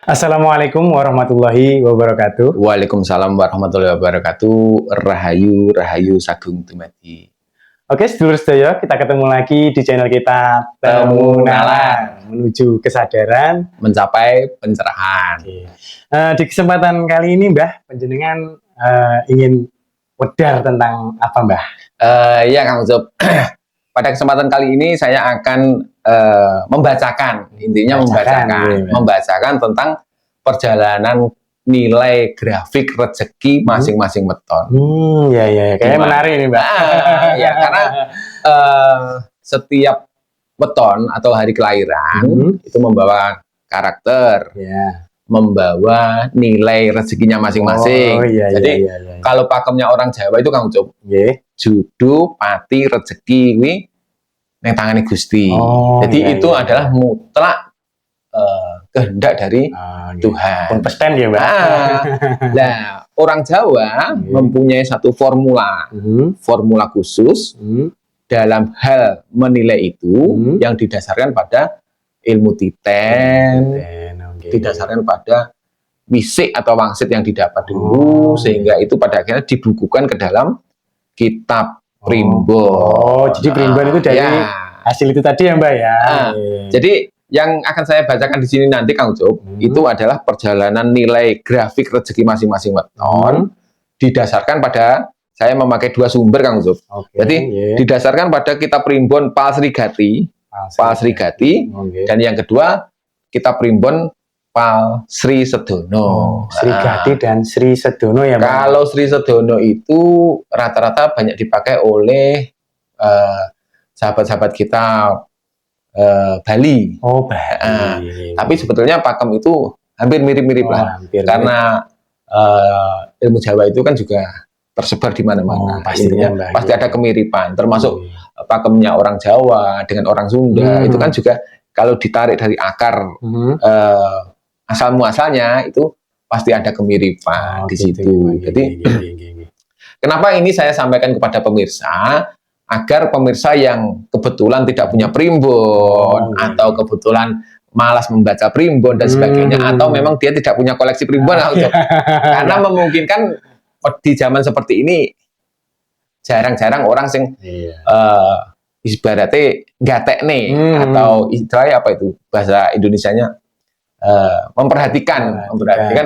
Assalamualaikum warahmatullahi wabarakatuh. Waalaikumsalam warahmatullahi wabarakatuh. Rahayu, rahayu sagung dumadi. Oke, sedulur sedaya, kita ketemu lagi di channel kita Temu Nalar menuju kesadaran, mencapai pencerahan. Di kesempatan kali ini, Mbah, panjenengan ingin wedar tentang apa, Mbah? Ya, Kang Ucup. Pada kesempatan kali ini saya akan membacakan tentang perjalanan nilai grafik rezeki masing-masing weton. Ya, kayaknya menarik ini, Mbak. Ya, karena setiap weton atau hari kelahiran itu membawa karakter, membawa nilai rezekinya masing-masing. Jadi kalau pakemnya orang Jawa itu Kang Ucup, judu, pati, rezeki, neng tangane Gusti. Jadi itu adalah mutlak kehendak dari Tuhan. Konsisten ya, Mbak. Nah, orang Jawa mempunyai satu formula khusus dalam hal menilai itu yang didasarkan pada ilmu titen, didasarkan pada wisik atau wangsit yang didapat dulu, sehingga itu pada akhirnya dibukukan ke dalam kitab primbon. Jadi primbon itu dari hasil itu tadi ya, Mbak ya. Jadi yang akan saya bacakan di sini nanti, Kang Ucup, itu adalah perjalanan nilai grafik rezeki masing-masing weton didasarkan pada, saya memakai dua sumber, Kang Ucup. Jadi didasarkan pada kitab primbon Pal Sri Gati, dan yang kedua kitab primbon Pal Sri Sedono. Sri Gati dan Sri Sedono ya, Mbak. Kalau Sri Sedono itu rata-rata banyak dipakai oleh sahabat-sahabat kita Bali. Bali. Tapi sebetulnya pakem itu hampir mirip-mirip lah. Karena ilmu Jawa itu kan juga tersebar di mana-mana. Pasti ada kemiripan. Termasuk pakemnya orang Jawa dengan orang Sunda itu kan juga kalau ditarik dari akar asal muasalnya itu pasti ada kemiripan di situ. Jadi kenapa ini saya sampaikan kepada pemirsa? Agar pemirsa yang kebetulan tidak punya primbon atau kebetulan malas membaca primbon dan sebagainya, atau memang dia tidak punya koleksi primbon, karena memungkinkan di zaman seperti ini jarang-jarang orang sing ibaratnya gatek nih, atau istilahnya apa itu bahasa Indonesianya, memperhatikan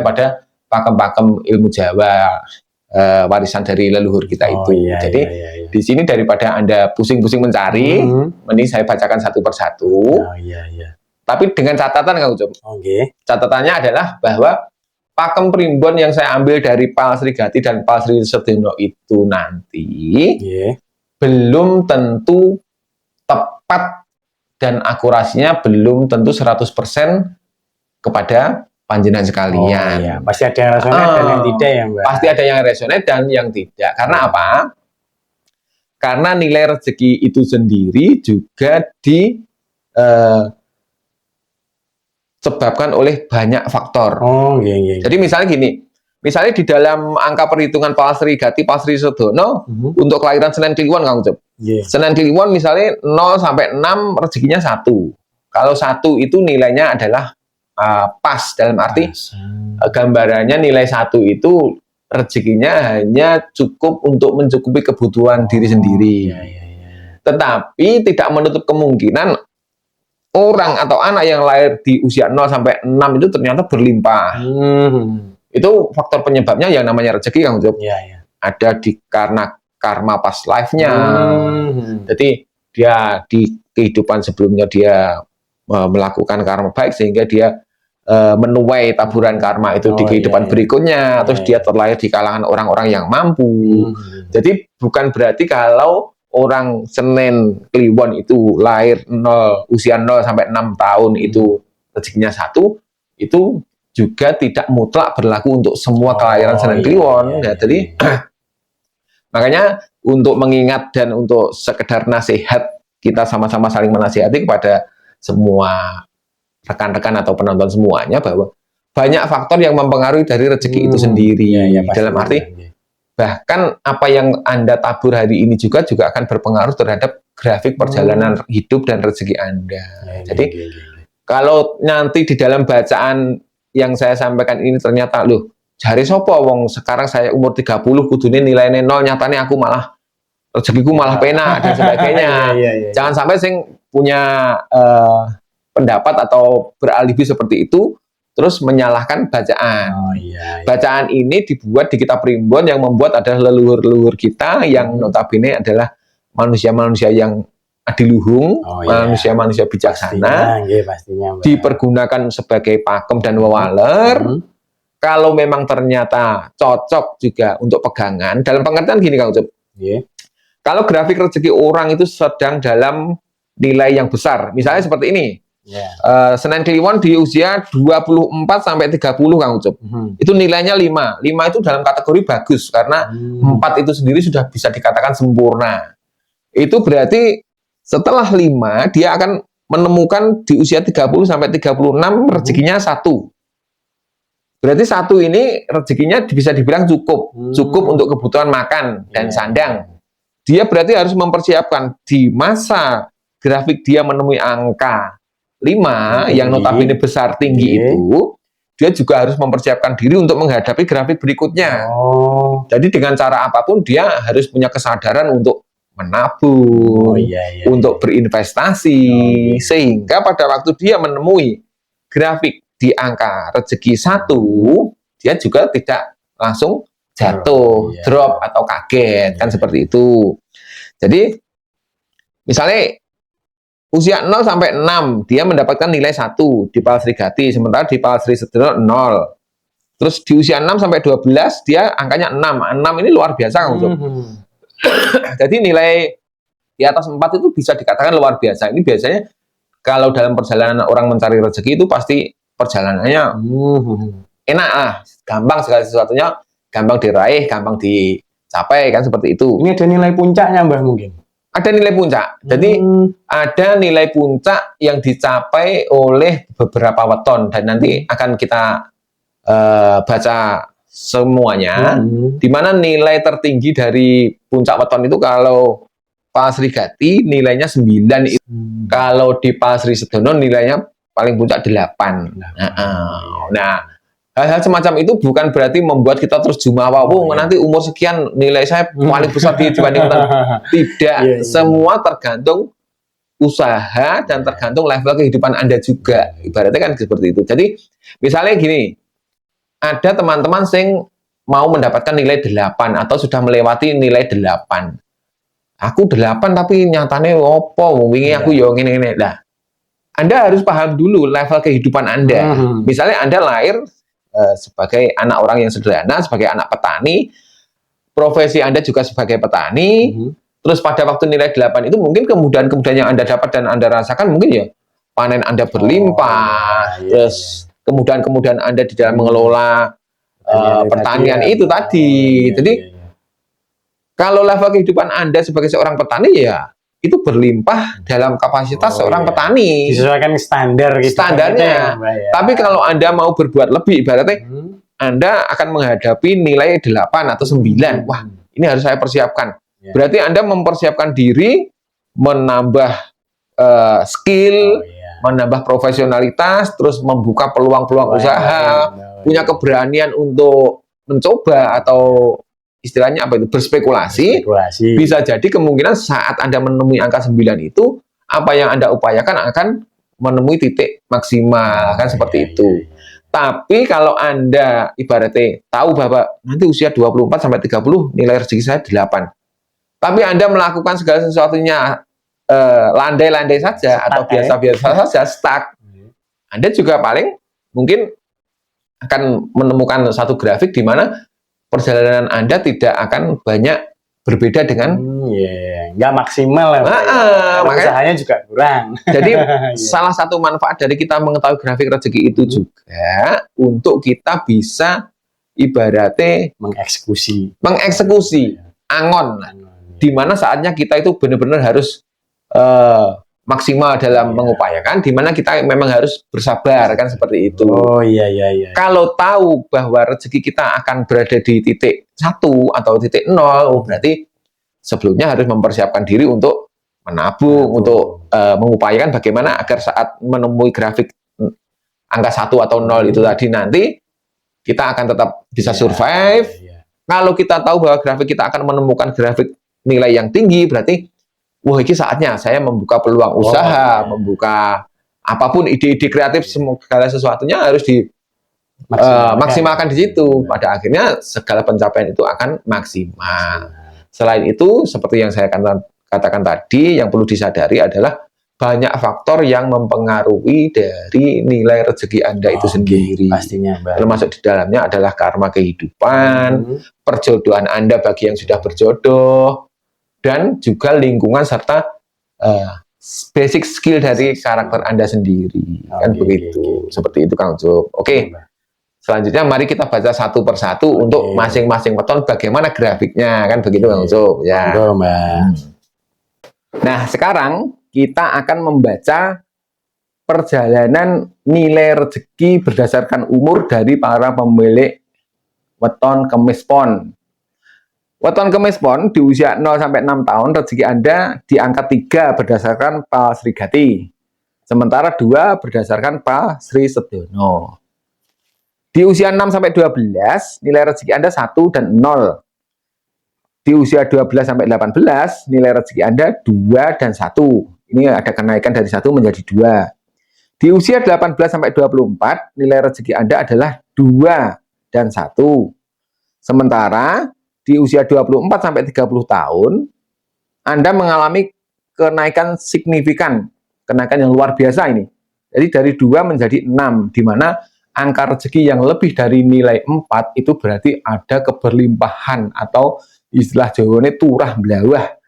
pada pakem-pakem ilmu Jawa, warisan dari leluhur kita itu. Jadi di sini daripada Anda pusing-pusing mencari, mending saya bacakan satu persatu. Tapi dengan catatan, Kang Ucup. Catatannya adalah bahwa pakem primbon yang saya ambil dari Pal Sri Gati dan Pal Sri Sedono itu nanti belum tentu tepat dan akurasinya belum tentu 100% kepada panjenengan sekalian. Pasti ada yang resonate dan yang tidak ya, Mbak. Pasti ada yang resonate dan yang tidak. Karena apa? Karena nilai rezeki itu sendiri juga disebabkan oleh banyak faktor. Jadi misalnya gini, misalnya di dalam angka perhitungan Pal Sri Gati, Pal Sri Sedono, untuk kelahiran Senen Kliwon, Kang Ucup. Senen Kliwon misalnya 0 sampai 6 rezekinya 1. Kalau 1 itu nilainya adalah pas, dalam arti gambarannya nilai 1 itu rezekinya hanya cukup untuk mencukupi kebutuhan diri sendiri. Tetapi tidak menutup kemungkinan orang atau anak yang lahir di usia 0 sampai 6 itu ternyata berlimpah. Itu faktor penyebabnya yang namanya rezeki, Kang Ucup. Ada karena karma past life-nya. Jadi dia di kehidupan sebelumnya dia melakukan karma baik sehingga dia menuai taburan karma itu di kehidupan berikutnya, terus dia terlahir di kalangan orang-orang yang mampu. Jadi bukan berarti kalau orang Senen Kliwon itu lahir usia 0 sampai 6 tahun itu rezekinya 1, itu juga tidak mutlak berlaku untuk semua kelahiran Senen Kliwon. Jadi makanya untuk mengingat dan untuk sekedar nasihat, kita sama-sama saling menasihati kepada semua rekan-rekan atau penonton semuanya, bahwa banyak faktor yang mempengaruhi dari rezeki itu sendiri. Dalam arti bahkan apa yang Anda tabur hari ini juga akan berpengaruh terhadap grafik perjalanan hidup dan rezeki Anda. Jadi kalau nanti di dalam bacaan yang saya sampaikan ini ternyata loh, jare sopo wong sekarang saya umur 30 kudune nilainya 0, nyatanya aku malah rezekiku malah penak dan sebagainya. Jangan sampai sing punya pendapat atau beralibi seperti itu terus menyalahkan bacaan. Bacaan ini dibuat di kitab Primbon, yang membuat adalah leluhur-leluhur kita yang notabene adalah manusia-manusia yang adiluhung, manusia-manusia bijaksana, pastinya, dipergunakan sebagai pakem dan wewaler. Kalau memang ternyata cocok juga untuk pegangan, dalam pengertian gini Kang Ucup. Kalau grafik rezeki orang itu sedang dalam nilai yang besar, misalnya seperti ini, Senen Kliwon di usia 24 sampai 30 Kang Ucup, itu nilainya 5. 5 itu dalam kategori bagus, karena 4 itu sendiri sudah bisa dikatakan sempurna. Itu berarti setelah 5, dia akan menemukan di usia 30 sampai 36 rezekinya 1. Berarti 1 ini rezekinya bisa dibilang cukup untuk kebutuhan makan dan sandang. Dia berarti harus mempersiapkan di masa grafik dia menemui angka 5 yang notabene besar tinggi itu, dia juga harus mempersiapkan diri untuk menghadapi grafik berikutnya. Jadi dengan cara apapun dia harus punya kesadaran untuk menabung, untuk berinvestasi, sehingga pada waktu dia menemui grafik di angka rezeki 1, dia juga tidak langsung jatuh, drop atau kaget, kan seperti itu. Jadi misalnya usia 0 sampai 6 dia mendapatkan nilai 1 di Palsri Gati, sementara di Palsri Sedono 0. Terus di usia 6 sampai 12 dia angkanya 6. 6 ini luar biasa Kang Ucup. Jadi nilai di atas 4 itu bisa dikatakan luar biasa. Ini biasanya kalau dalam perjalanan orang mencari rezeki itu pasti perjalanannya enak lah, gampang, segala sesuatunya gampang diraih, gampang dicapai, kan seperti itu. Ini ada nilai puncaknya Mbah mungkin? Ada nilai puncak. Jadi ada nilai puncak yang dicapai oleh beberapa weton, dan nanti akan kita baca semuanya. Di mana nilai tertinggi dari puncak weton itu kalau Palsri Gati nilainya 9 itu. Kalau di Palsri Sedono nilainya paling puncak 8. Nah, hal-hal semacam itu bukan berarti membuat kita terus jumawa, nanti umur sekian nilai saya paling besar dibandingkan. Tidak, semua tergantung usaha dan tergantung level kehidupan Anda juga. Ibaratnya kan seperti itu. Jadi, misalnya gini, ada teman-teman yang mau mendapatkan nilai 8 atau sudah melewati nilai 8. Aku 8 tapi nyatanya opo, wingi aku yo ngene-ngene. Nah, Anda harus paham dulu level kehidupan Anda. Misalnya Anda lahir sebagai anak orang yang sederhana, sebagai anak petani, profesi Anda juga sebagai petani, terus pada waktu nilai 8 itu mungkin kemudahan-kemudahan yang Anda dapat dan Anda rasakan mungkin ya panen Anda berlimpah, terus kemudahan-kemudahan Anda di dalam mengelola pertanian itu tadi. Jadi kalau level kehidupan Anda sebagai seorang petani ya itu berlimpah dalam kapasitas seorang petani. Disesuaikan standar gitu. Standarnya. Tapi kalau Anda mau berbuat lebih, ibaratnya Anda akan menghadapi nilai 8 atau 9. Wah, ini harus saya persiapkan. Berarti Anda mempersiapkan diri, menambah skill, menambah profesionalitas, terus membuka peluang-peluang usaha, punya keberanian untuk mencoba atau istilahnya apa itu, berspekulasi. Bisa jadi kemungkinan saat Anda menemui angka 9 itu, apa yang Anda upayakan akan menemui titik maksimal, kan seperti itu. Tapi kalau Anda ibaratnya tahu bahwa nanti usia 24 sampai 30 nilai rezeki saya 8. Tapi Anda melakukan segala sesuatunya landai-landai saja atau biasa-biasa saja, stuck. Anda juga paling mungkin akan menemukan satu grafik di mana perjalanan Anda tidak akan banyak berbeda dengan nggak maksimal ya. Makanya usahanya juga kurang. Jadi salah satu manfaat dari kita mengetahui grafik rezeki itu juga untuk kita bisa ibaratnya mengeksekusi angon, di mana saatnya kita itu benar-benar harus maksimal dalam mengupayakan, di mana kita memang harus bersabar, kan seperti itu. Kalau tahu bahwa rezeki kita akan berada di titik 1 atau titik 0, berarti sebelumnya harus mempersiapkan diri untuk menabung, untuk mengupayakan bagaimana agar saat menemui grafik angka 1 atau 0 itu tadi, nanti kita akan tetap bisa survive. Kalau kita tahu bahwa grafik kita akan menemukan grafik nilai yang tinggi, berarti wah ini saatnya saya membuka peluang usaha, membuka apapun ide-ide kreatif, segala sesuatunya harus maksimalkan di situ. Pada akhirnya segala pencapaian itu akan maksimal. Selain itu, seperti yang saya katakan tadi, yang perlu disadari adalah banyak faktor yang mempengaruhi dari nilai rezeki Anda itu sendiri. Pastinya, termasuk di dalamnya adalah karma kehidupan, perjodohan Anda bagi yang sudah berjodoh, dan juga lingkungan serta basic skill dari karakter Anda sendiri. Kan begitu. Seperti itu, Kang Ucup. Oke. Selanjutnya mari kita baca satu persatu untuk masing-masing weton bagaimana grafiknya, kan begitu, Kang Ucup. Ya. Nah, sekarang kita akan membaca perjalanan nilai rezeki berdasarkan umur dari para pemilik weton Kemis Pon. Weton Kemis Pon di usia 0 sampai 6 tahun rezeki Anda di angka 3 berdasarkan Pak Sri Gati. Sementara 2 berdasarkan Pak Sri Sedono. Di usia 6 sampai 12 nilai rezeki Anda 1 dan 0. Di usia 12 sampai 18 nilai rezeki Anda 2 dan 1. Ini ada kenaikan dari 1 menjadi 2. Di usia 18 sampai 24, nilai rezeki Anda adalah 2 dan 1. Sementara di usia 24 sampai 30 tahun, Anda mengalami kenaikan signifikan, kenaikan yang luar biasa ini. Jadi dari 2 menjadi 6, di mana angka rezeki yang lebih dari nilai 4 itu berarti ada keberlimpahan atau istilah Jawane turah blawah.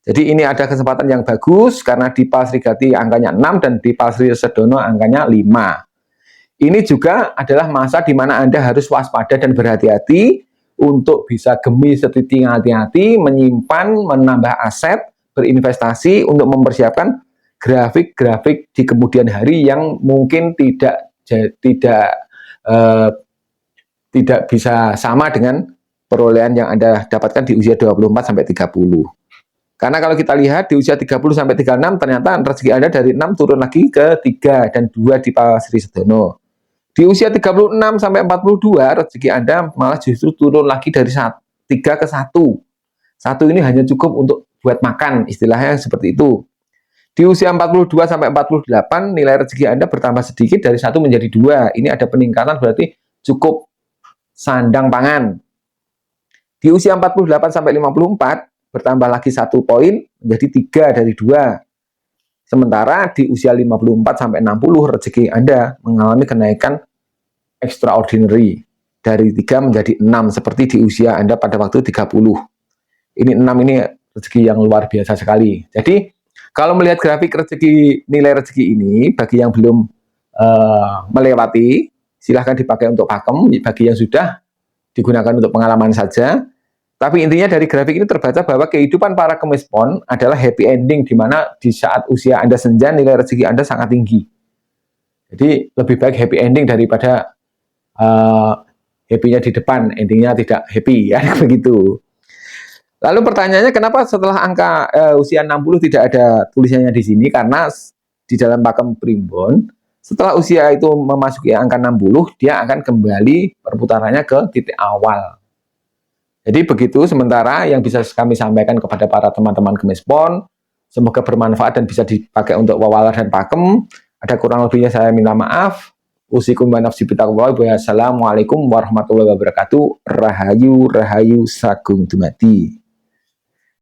Jadi ini ada kesempatan yang bagus karena di Pak Sri Gati angkanya 6 dan di Pak Sri Sedono angkanya 5. Ini juga adalah masa di mana Anda harus waspada dan berhati-hati untuk bisa gemi setiti hati-hati, menyimpan, menambah aset, berinvestasi untuk mempersiapkan grafik-grafik di kemudian hari yang mungkin tidak bisa sama dengan perolehan yang Anda dapatkan di usia 24 sampai 30. Karena kalau kita lihat di usia 30 sampai 36 ternyata rezeki Anda dari 6 turun lagi ke 3 dan 2 di Pak Sri Sedono. Di usia 36 sampai 42 rezeki Anda malah justru turun lagi dari 3 ke 1. 1 ini hanya cukup untuk buat makan, istilahnya seperti itu. Di usia 42 sampai 48 nilai rezeki Anda bertambah sedikit dari 1 menjadi 2. Ini ada peningkatan berarti cukup sandang pangan. Di usia 48 sampai 54 bertambah lagi 1 poin menjadi 3 dari 2. Sementara di usia 54 sampai 60 rezeki Anda mengalami kenaikan extraordinary dari 3 menjadi 6 seperti di usia Anda pada waktu 30. Ini 6 ini rezeki yang luar biasa sekali. Jadi kalau melihat grafik rezeki, nilai rezeki ini bagi yang belum melewati silahkan dipakai untuk pakem, bagi yang sudah digunakan untuk pengalaman saja. Tapi intinya dari grafik ini terbaca bahwa kehidupan para Kemis Pon adalah happy ending, di mana di saat usia Anda senja nilai rezeki Anda sangat tinggi. Jadi lebih baik happy ending daripada happy-nya di depan, endingnya tidak happy, ya begitu. Lalu pertanyaannya kenapa setelah angka usia 60 tidak ada tulisannya di sini? Karena di dalam pakem primbon setelah usia itu memasuki angka 60 dia akan kembali perputarannya ke titik awal. Jadi begitu sementara yang bisa kami sampaikan kepada para teman-teman Kemis Pon. Semoga bermanfaat dan bisa dipakai untuk wawalar dan pakem. Ada kurang lebihnya saya minta maaf. Usikum wa nafsi bitaqwa. Wassalamualaikum warahmatullahi wabarakatuh. Rahayu Sagung Dumadi.